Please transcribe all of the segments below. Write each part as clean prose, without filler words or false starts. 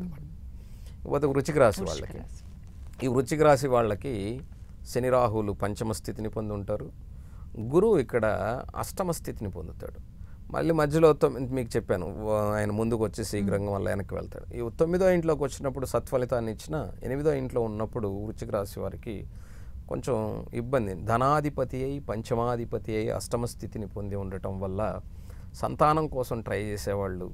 ఉంటుంది. ఇకపోతే వృశ్చిక రాశి వాళ్ళకి, ఈ వృశ్చిక రాశి వాళ్ళకి శని రాహువులు పంచమ స్థితిని పొంది ఉంటారు. గురువు ఇక్కడ అష్టమ స్థితిని పొందుతాడు. మళ్ళీ మధ్యలో మీకు చెప్పాను, ఆయన ముందుకు వచ్చి శీఘ్రంగా మళ్ళీ వెనక్కి వెళ్తాడు. ఈ 9వ ఇంట్లోకి వచ్చినప్పుడు సత్ఫలితాన్ని ఇచ్చిన 8వ ఇంట్లో ఉన్నప్పుడు వృశ్చిక రాశి వారికి కొంచెం ఇబ్బంది. ధనాధిపతి అయి పంచమాధిపతి అయి అష్టమ స్థితిని పొంది ఉండటం వల్ల సంతానం కోసం ట్రై చేసేవాళ్ళు,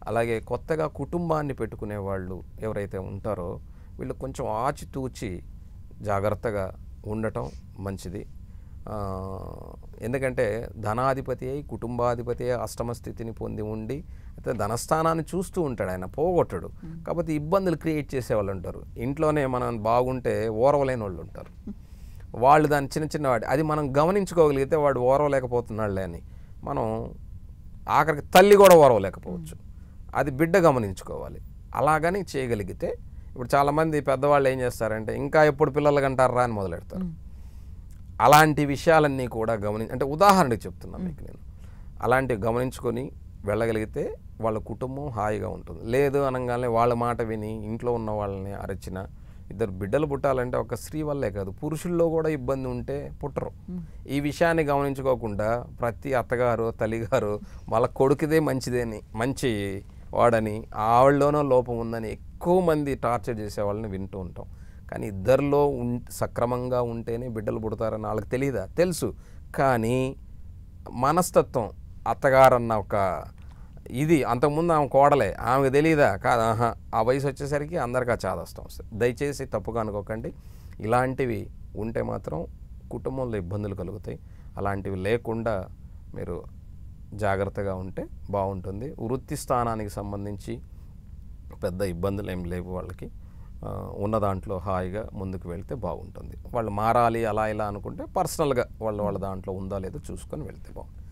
అలాగే కొత్తగా కుటుంబాన్ని పెట్టుకునేవాళ్ళు ఎవరైతే ఉంటారో వీళ్ళు కొంచెం ఆచితూచి జాగ్రత్తగా ఉండటం మంచిది. ఎందుకంటే ధనాధిపతి అయి కుటుంబాధిపతి అయి అష్టమ స్థితిని పొంది ఉండి అయితే ధనస్థానాన్ని చూస్తూ ఉంటాడు, ఆయన పోగొట్టడు. కాకపోతే ఇబ్బందులు క్రియేట్ చేసేవాళ్ళు ఉంటారు. ఇంట్లోనే మనం బాగుంటే ఓర్వలేని వాళ్ళు ఉంటారు. వాళ్ళు దాని చిన్న చిన్న వాటి అది మనం గమనించుకోగలిగితే వాడు ఓర్వలేకపోతున్నాడులే అని, మనం ఆఖరికి తల్లి కూడా ఓర్వలేకపోవచ్చు. అది బిడ్డ గమనించుకోవాలి. అలాగని చేయగలిగితే, ఇప్పుడు చాలామంది పెద్దవాళ్ళు ఏం చేస్తారంటే ఇంకా ఎప్పుడు పిల్లలు కంటారా అని మొదలెడతారు. అలాంటి విషయాలన్నీ కూడా అంటే ఉదాహరణకి చెప్తున్నాను మీకు నేను, అలాంటివి గమనించుకొని వెళ్ళగలిగితే వాళ్ళ కుటుంబం హాయిగా ఉంటుంది. లేదు అనగానే వాళ్ళ మాట విని ఇంట్లో ఉన్న వాళ్ళని అరచిన, ఇద్దరు బిడ్డలు పుట్టాలంటే ఒక స్త్రీ వల్లే కాదు పురుషుల్లో కూడా ఇబ్బంది ఉంటే పుట్టరు. ఈ విషయాన్ని గమనించుకోకుండా ప్రతి అత్తగారు తల్లిగారు వాళ్ళ కొడుకుదే మంచిదేని మంచి వాడని ఆవిడలోనో లోపం ఉందని ఎక్కువ మంది టార్చర్ చేసే వాళ్ళని వింటూ ఉంటాం. కానీ ఇద్దరిలో సక్రమంగా ఉంటేనే బిడ్డలు పుడతారని వాళ్ళకి తెలియదా? తెలుసు. కానీ మనస్తత్వం అత్తగారన్న ఒక ఇది అంతకుముందు ఆమె కోడలే, ఆమెకు తెలియదా? కాదు, ఆ వయసు వచ్చేసరికి అందరికీ ఆ చాదస్తం వస్తుంది. దయచేసి తప్పుగా అనుకోకండి. ఇలాంటివి ఉంటే మాత్రం కుటుంబంలో ఇబ్బందులు కలుగుతాయి. అలాంటివి లేకుండా మీరు జాగ్రత్తగా ఉంటే బాగుంటుంది. వృత్తి స్థానానికి సంబంధించి పెద్ద ఇబ్బందులు ఏం లేవు వాళ్ళకి. ఉన్న దాంట్లో హాయిగా ముందుకు వెళ్తే బాగుంటుంది. వాళ్ళు మారాలి అలా ఇలా అనుకుంటే పర్సనల్గా వాళ్ళ దాంట్లో ఉందా లేదో చూసుకొని వెళ్తే బాగుంటుంది.